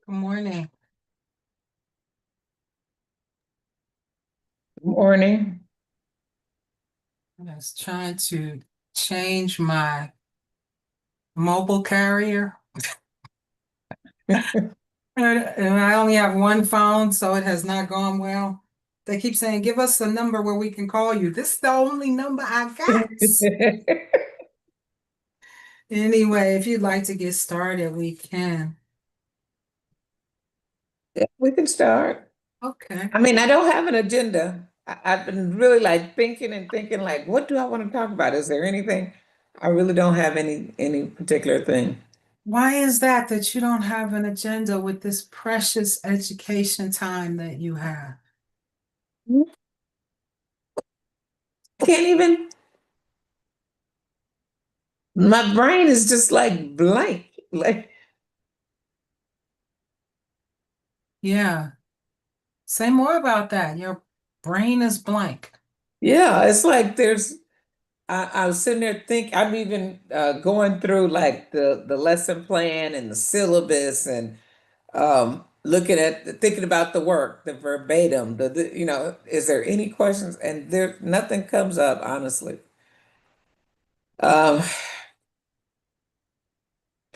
Good morning. Morning. I was trying to change my mobile carrier. And I only have one phone, so it has not gone well. They keep saying, give us a number where we can call you. This is the only number I got. Anyway, if you'd like to get started, we can. Yeah, we can start. Okay. I mean, I don't have an agenda. I've been really like thinking and thinking, like, what do I want to talk about? Is there anything? I really don't have any particular thing. Why is that you don't have an agenda with this precious education time that you have? Can't even, my brain is just like blank. Like, Yeah. Say more about that. Your brain is blank. yeah, it's like I was sitting there think I'm even going through like the lesson plan and the syllabus and looking at thinking about the work, the verbatim, is there any questions? And there nothing comes up, honestly. Um,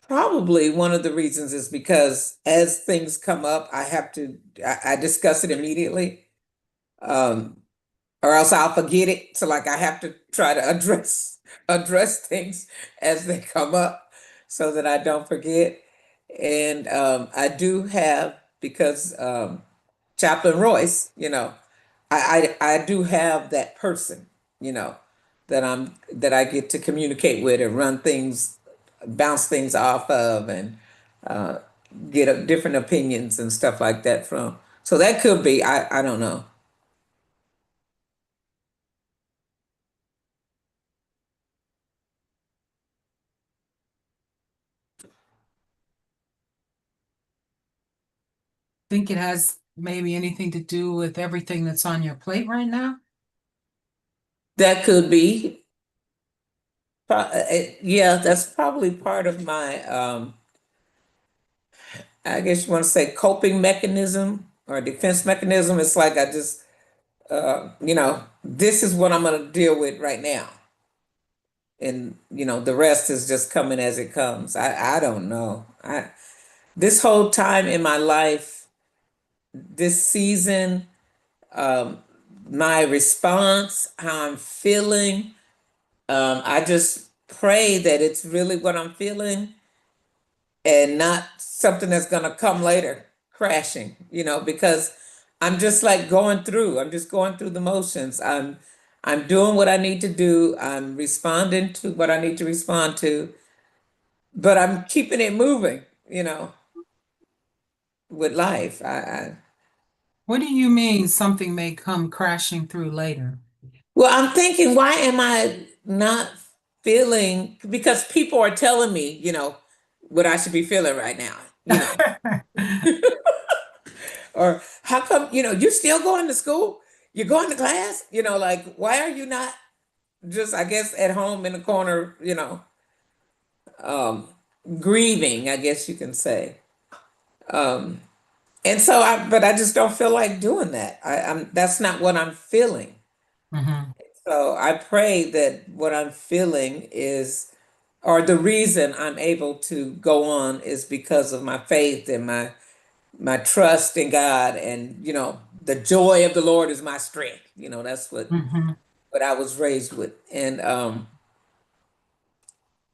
Probably one of the reasons is because as things come up, I discuss it immediately. Um, or else I'll forget it. So like I have to try to address things as they come up so that I don't forget. And I do have because Chaplain Royce, I do have that person, you know, that I get to communicate with and run things, bounce things off of, and uh, get different opinions and stuff like that from. So that could be, I don't know. Think it has maybe anything to do with everything that's on your plate right now? That could be. Yeah, that's probably part of my, I guess you want to say coping mechanism or defense mechanism. It's like I just, this is what I'm going to deal with right now. And, the rest is just coming as it comes. I don't know. This whole time in my life, this season, um, my response, how I'm feeling, I just pray that it's really what I'm feeling and not something that's going to come later crashing, because I'm just like I'm just going through the motions. I'm doing what I need to do. I'm responding to what I need to respond to, but I'm keeping it moving, with life. What do you mean something may come crashing through later? Well, I'm thinking, why am I not feeling, because people are telling me, what I should be feeling right now, or how come, you're still going to school? You're going to class? Like, why are you not just, I guess, at home in the corner, um, grieving, I guess you can say. Um, and so but I just don't feel like doing that. That's not what I'm feeling. Mhm. So I pray that what I'm feeling is, or the reason I'm able to go on is because of my faith and my trust in God, and the joy of the Lord is my strength. That's Mhm. what I was raised with, and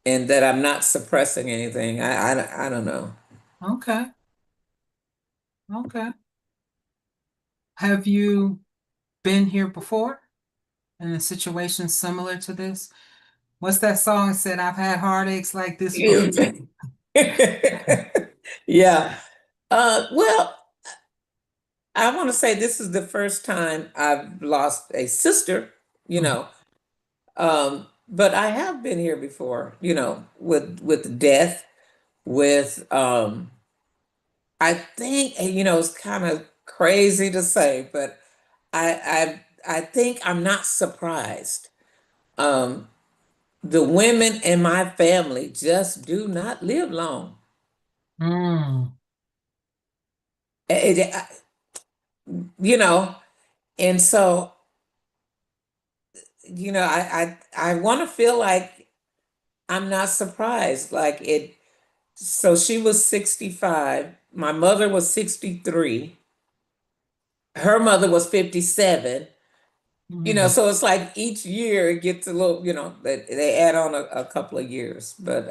that I'm not suppressing anything. I don't know. Okay. Okay. Have you been here before in a situation similar to this? What's that song that said, I've had heartaches like this before? Yeah. Well, I want to say this is the first time I've lost a sister, you Mhm. know. But I have been here before, with death, with I think, and it's kind of crazy to say, but I think I'm not surprised. Um, the women in my family just do not live long. Mm. It- you know, and so, I want to feel like I'm not surprised. Like it, so she was 65, my mother was 63, her mother was 57. Mm. So it's like each year it gets a little, they add on a couple of years. But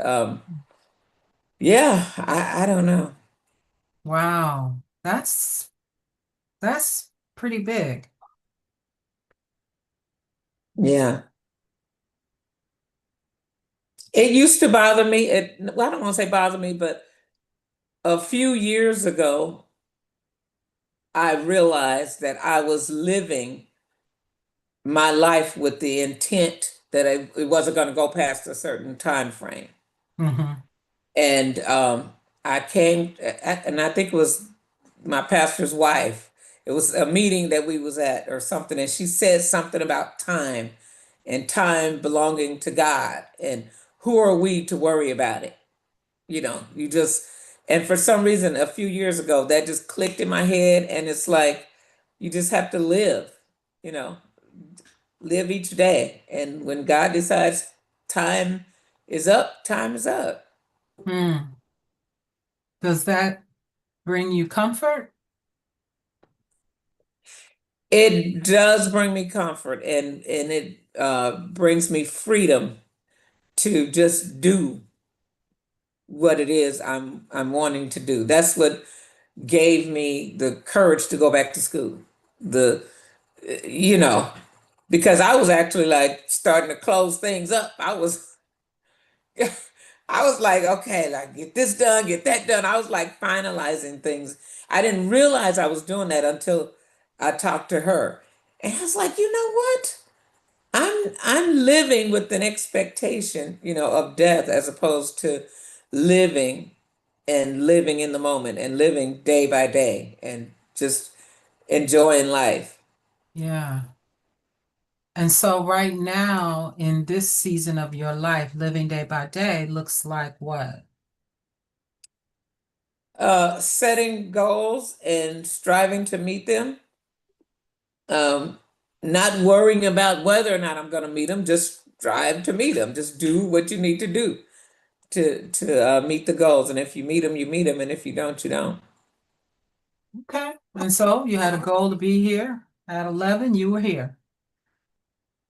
yeah, I don't know. Wow. That's pretty big. Yeah. It used to bother me. Well, I don't want to say bother me, but a few years ago, I realized that I was living my life with the intent that it wasn't going to go past a certain time frame. Hmm. And I came, and I think it was my pastor's wife. It was a meeting that we was at or something, and she said something about time and time belonging to God, and who are we to worry about it? You just, and for some reason, a few years ago, that just clicked in my head, and it's like you just have to live, you know, live each day, and when God decides time is up, time is up. Hmm. Does that bring you comfort? It does bring me comfort, and it brings me freedom to just do what it is I'm wanting to do. That's what gave me the courage to go back to school. The you know because I was actually like starting to close things up. I was like, okay, like get this done, get that done. I was like finalizing things. I didn't realize I was doing that until I talked to her. And I was like, you know what? I'm living with an expectation, of death as opposed to living and living in the moment and living day by day and just enjoying life. Yeah. And so right now, in this season of your life, living day by day looks like what? Setting goals and striving to meet them. Um, Not worrying about whether or not I'm going to meet them, just strive to meet them. Just do what you need to do to meet the goals. And if you meet them, you meet them. And if you don't, you don't. Okay. And so you had a goal to be here at 11, you were here.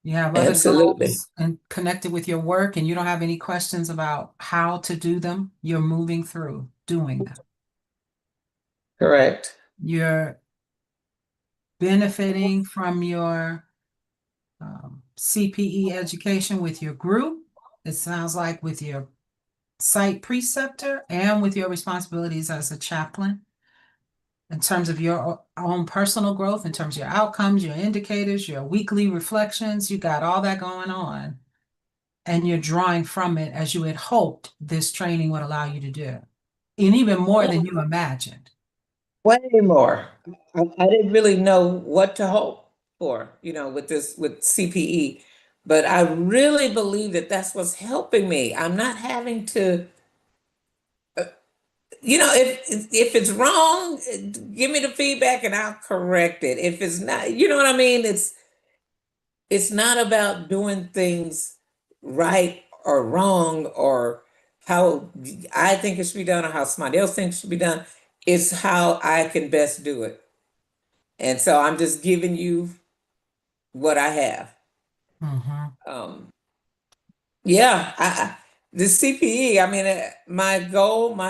You have other Absolutely. goals and connected with your work, and you don't have any questions about how to do them. You're moving through doing them. Correct. You're benefiting from your CPE education with your group. It sounds like with your site preceptor and with your responsibilities as a chaplain in terms of your own personal growth, in terms of your outcomes, your indicators, your weekly reflections. You got all that going on, and you're drawing from it as you had hoped this training would allow you to do, and even more than you imagined. Way more. I didn't really know what to hope for, with CPE, but I really believe that that's what's helping me. I'm not having to, if it's wrong, give me the feedback and I'll correct it. If it's not, you know what I mean? It's not about doing things right or wrong or how I think it should be done or how somebody else thinks it should be done. It's how I can best do it. And so I'm just giving you what I have. Mm-hmm. Um, yeah, the CPE, I mean, my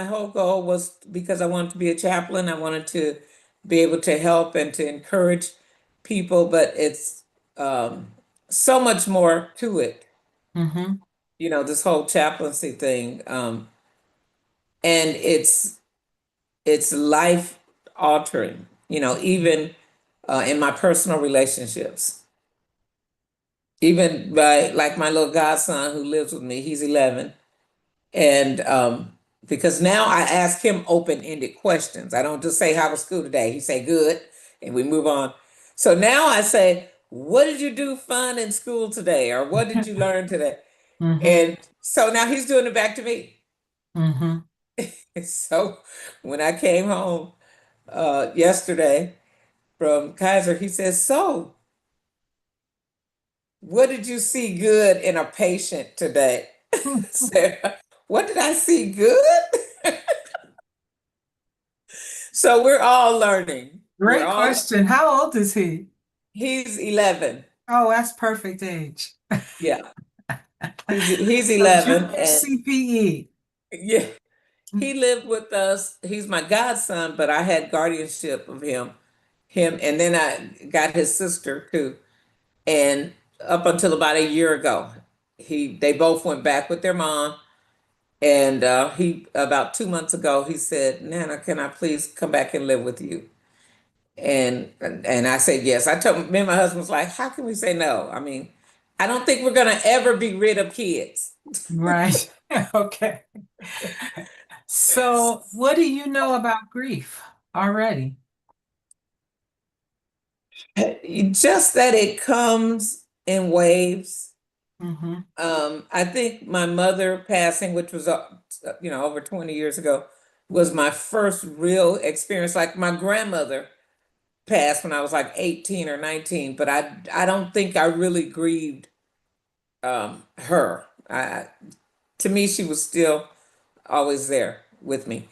whole goal was because I wanted to be a chaplain. I wanted to be able to help and to encourage people, but it's um, so much more to it, Mm-hmm. this whole chaplaincy thing. And it's life altering, even in my personal relationships. Even by like my little godson who lives with me, he's 11. And because now I ask him open-ended questions. I don't just say, "How was school today?" He say, "Good," and we move on. So now I say, "What did you do fun in school today?" Or "What did you learn today?" Mm-hmm. And so now he's doing it back to me. Mm-hmm. So when I came home, yesterday from Kaiser. He says, "So, what did you see good in a patient today?" Sarah, what did I see good? So we're all learning. We're Great all, question. How old is he? he's 11. Oh, that's perfect age. Yeah, he's So 11 junior and CPE. yeah, he lived with us. He's my godson, but I had guardianship of him, and then I got his sister too. And up until about a year ago, they both went back with their mom. And he about 2 months ago, he said, "Nana, can I please come back and live with you?" And I said yes. I told me and my husband was like, "How can we say no? I mean, I don't think we're gonna ever be rid of kids." Right. Okay. So, what do you know about grief already? Just that it comes in waves. Mm-hmm. I think my mother passing, which was over 20 years ago, was my first real experience. Like my grandmother passed when I was like 18 or 19, but I don't think I really grieved her. To me, she was still always there with me.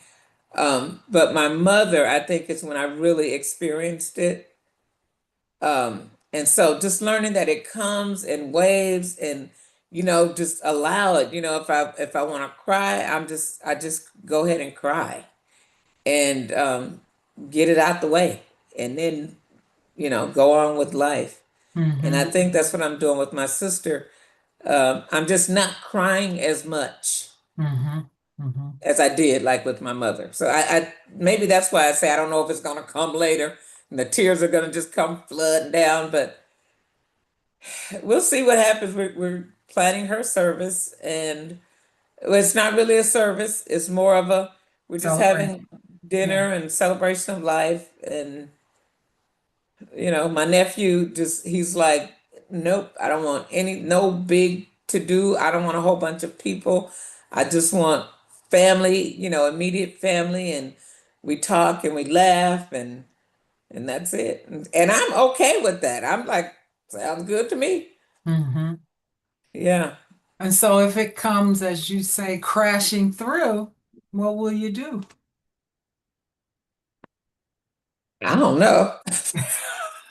But my mother, I think, is when I really experienced it. And so just learning that it comes in waves and just allow it. If I want to cry, I just go ahead and cry and get it out the way and then go on with life. And I Mm-hmm. think that's what I'm doing with my sister. I'm just not crying as much Mm-hmm. Mm-hmm. as I did like with my mother. So I maybe that's why I say I don't know if it's gonna come later and the tears are gonna just come flooding down, but we'll see what happens. We're planning her service, and it's not really a service. It's more of we're just Celebration. having Yeah. dinner and celebration of life. And my nephew he's like, nope, I don't want no big to do. I don't want a whole bunch of people. I just want family, immediate family, and we talk and we laugh and that's it. And I'm okay with that. I'm like, sounds good to me. Mm-hmm. Yeah. And so, if it comes, as you say, crashing through, what will you do? I don't know. You're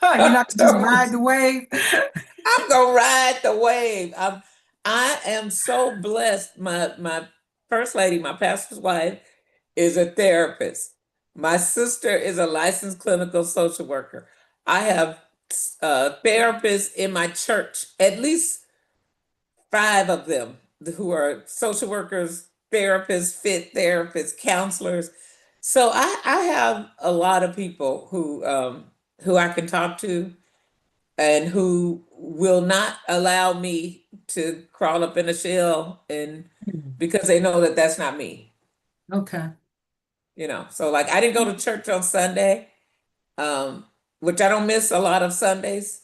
I not gonna just don't. ride the wave. I'm gonna ride the wave. I am so blessed. My first lady, my pastor's wife, is a therapist. My sister is a licensed clinical social worker. I have therapists in my church, at least five of them who are social workers, therapists, fit therapists, counselors. So I have a lot of people who I can talk to and who will not allow me to crawl up in a shell and Hmm. because they know that that's not me. Okay. So like I didn't go to church on Sunday, um, which I don't miss a lot of Sundays.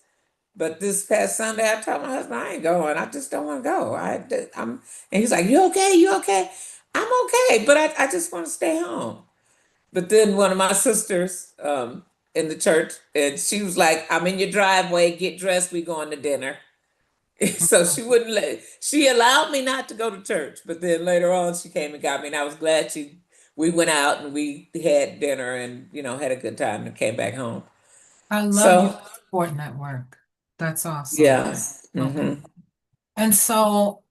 But this past Sunday, I told my husband I ain't going. I just don't want to go. And he's like, "You okay? You okay?" I'm okay, but I just want to stay home. But then one of my sisters in the church, and she was like, "I'm in your driveway. Get dressed. We going to dinner." So she allowed me not to go to church, but then later on she came and got me, and I was glad we went out and we had dinner and had a good time and came back home. I love your So support network. That's awesome. yeah. Okay. Hmm. And so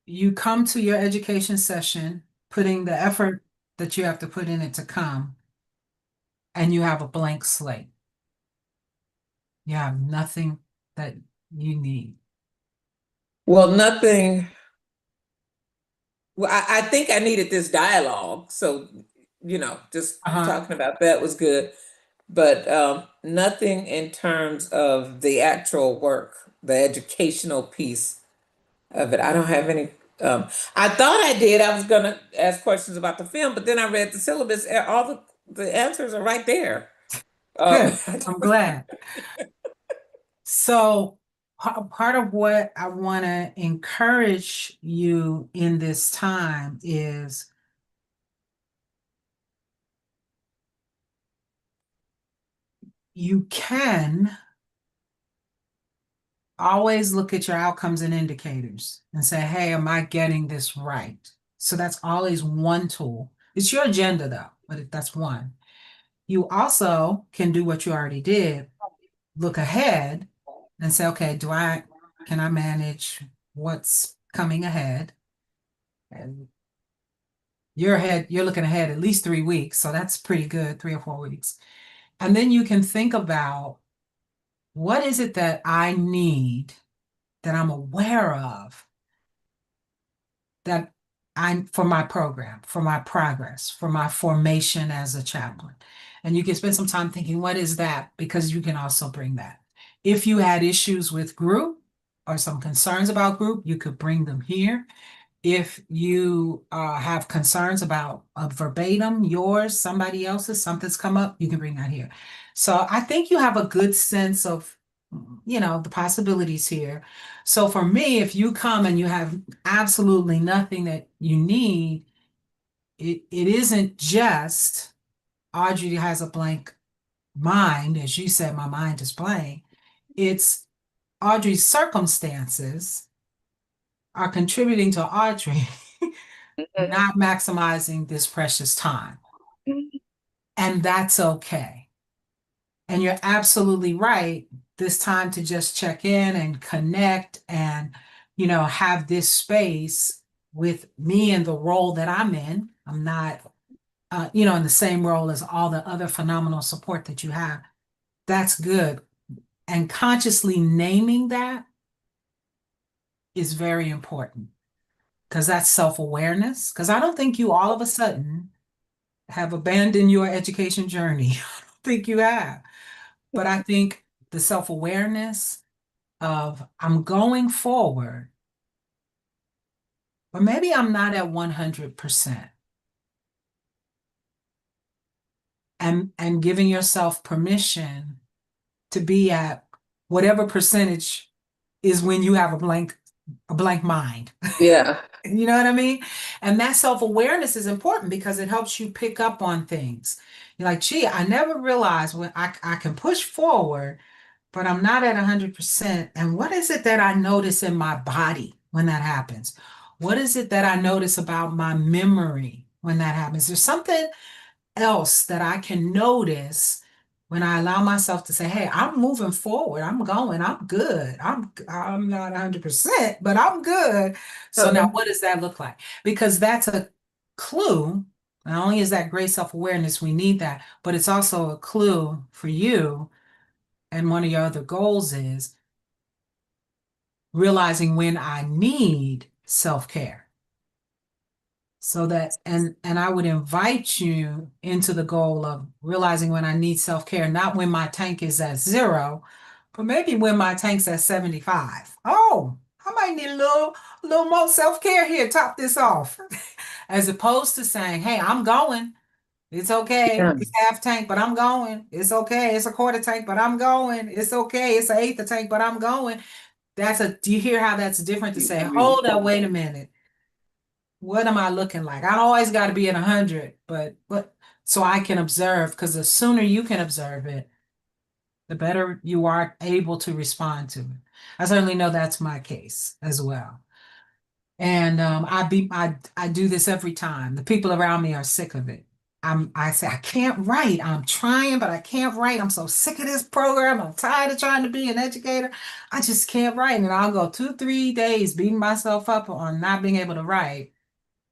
you come to your education session, putting the effort that you have to put in it to come, and you have a blank slate. You have nothing that you need. Well, nothing. Well, I think I needed this dialogue, so just Uh-huh. talking about that was good, but nothing in terms of the actual work, the educational piece of it. I don't have any. I thought I did. I was gonna ask questions about the film, but then I read the syllabus. And all the answers are right there. Um, Good. I'm glad. So part of what I want to encourage you in this time is you can always look at your outcomes and indicators and say, hey, am I getting this right? So that's always one tool. It's your agenda though, but that's one. You also can do what you already did, look ahead and say, okay, can I manage what's coming ahead? And you're looking ahead at least 3 weeks. So that's pretty good, 3 or 4 weeks. And then you can think about what is it that I need that I'm aware of that I'm for my program, for my progress, for my formation as a chaplain. And you can spend some time thinking, what is that? Because you can also bring that. If you had issues with group or some concerns about group, you could bring them here. If you have concerns about a verbatim, yours, somebody else's, something's come up, you can bring that here. So I think you have a good sense of, the possibilities here. So for me, if you come and you have absolutely nothing that you need, it isn't just Audrey has a blank mind, as you said, my mind is blank. It's Audrey's circumstances are contributing to Audrey not maximizing this precious time. And that's okay. And you're absolutely right. This time to just check in and connect and, have this space with me and the role that I'm in. I'm not, in the same role as all the other phenomenal support that you have. That's good. And consciously naming that is very important because that's self-awareness. Because I don't think you all of a sudden have abandoned your education journey. I don't think you have. But I think the self-awareness of I'm going forward, but maybe I'm not at 100%. And giving yourself permission to be at whatever percentage is when you have a blank mind. Yeah. You know what I mean? And that self-awareness is important because it helps you pick up on things. You're like, gee, I never realized when I can push forward, but I'm not at 100%. And what is it that I notice in my body when that happens? What is it that I notice about my memory when that happens? There's something else that I can notice when I allow myself to say, hey, I'm moving forward. I'm going, I'm good. I'm not 100%, but I'm good. So now Uh-huh. what does that look like? Because that's a clue. Not only is that great self-awareness, we need that, but it's also a clue for you. And one of your other goals is realizing when I need self-care. So that and I would invite you into the goal of realizing when I need self-care, not when my tank is at 0, but maybe when my tank's at 75. Oh, I might need a little more self-care here, top this off. As opposed to saying, hey, I'm going. It's okay. Yeah. It's half tank, but I'm going. It's okay. It's a quarter tank, but I'm going. It's okay. It's an eighth of tank, but I'm going. Do you hear how that's different to say, hold up, wait a minute. What am I looking like? I always got to be at 100, but so I can observe, because the sooner you can observe it, the better you are able to respond to it. I certainly know that's my case as well. And I do this every time. The people around me are sick of it. I say I can't write. I'm trying, but I can't write. I'm so sick of this program. I'm tired of trying to be an educator. I just can't write. And I'll go 2, 3 days beating myself up on not being able to write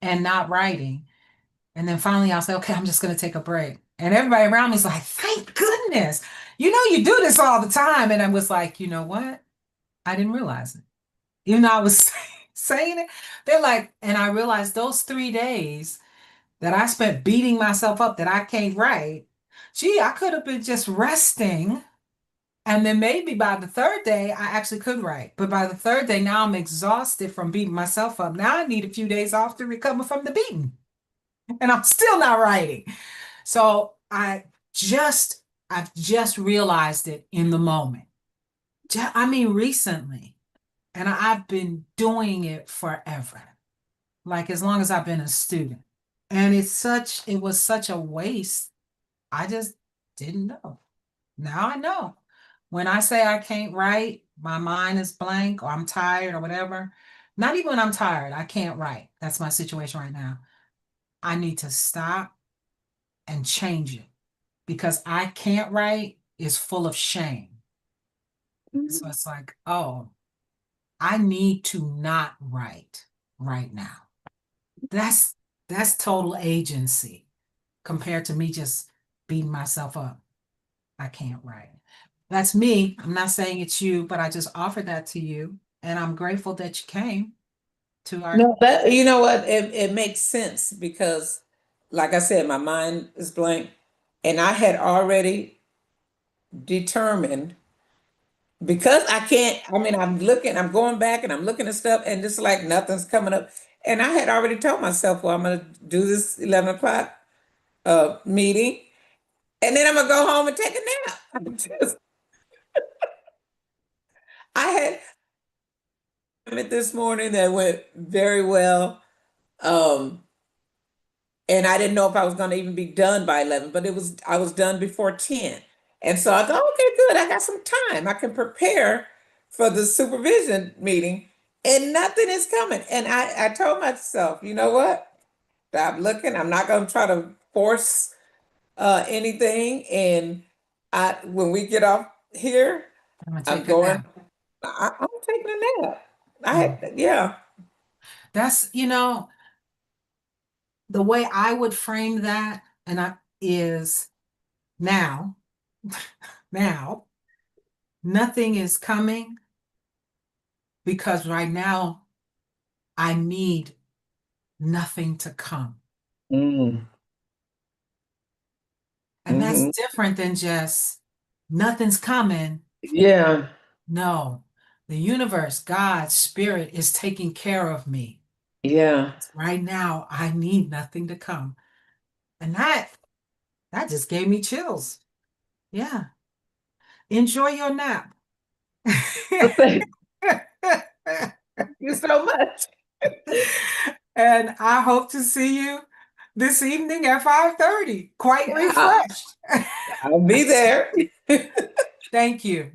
and not writing. And then finally I'll say, okay, I'm just gonna take a break. And everybody around me is like, thank goodness. You do this all the time. And I was like, you know what? I didn't realize it. Even though I was saying it, they're like, and I realized those 3 days that I spent beating myself up that I can't write, gee, I could have been just resting. And then maybe by the third day, I actually could write. But by the third day, now I'm exhausted from beating myself up. Now I need a few days off to recover from the beating. And I'm still not writing. So just, I've just realized it in the moment. I mean, recently. And I've been doing it forever, like as long as I've been a student. And it was such a waste. I just didn't know. Now I know. When I say I can't write, my mind is blank or I'm tired or whatever. Not even when I'm tired, I can't write. That's my situation right now. I need to stop and change it because I can't write is full of shame. So it's like, oh, I need to not write right now. That's that's total agency compared to me just beating myself up. I can't write. That's me. I'm not saying it's you, but I just offered that to you. And I'm grateful that you came to our. No, that you know what? It makes sense because, like I said, my mind is blank, and I had already determined because I can't. I mean, I'm looking, I'm going back, and I'm looking at stuff, and just like nothing's coming up. And I had already told myself, well, I'm going to do this 11 o'clock meeting, and then I'm gonna go home and take a nap. I had it this morning that went very well. Um, and I didn't know if I was going to even be done by 11, but I was done before 10. And so I go, okay, good. I got some time. I can prepare for the supervision meeting and nothing is coming. And I told myself, you know what? Stop looking. I'm not going to try to force anything. And when we get off here, I'm gonna I'm take a going, nap. I'm taking a nap. Mm. Yeah. That's, the way I would frame that, and I is now, now, nothing is coming because right now I need nothing to come. Mm, And that's hmm. different than just nothing's coming. Yeah. No, the universe, God, spirit is taking care of me. Yeah. Right now, I need nothing to come. And that just gave me chills. Yeah. Enjoy your nap. Thank you so much. And I hope to see you this evening at 5:30. Quite I, refreshed. I'll be there. Thank you.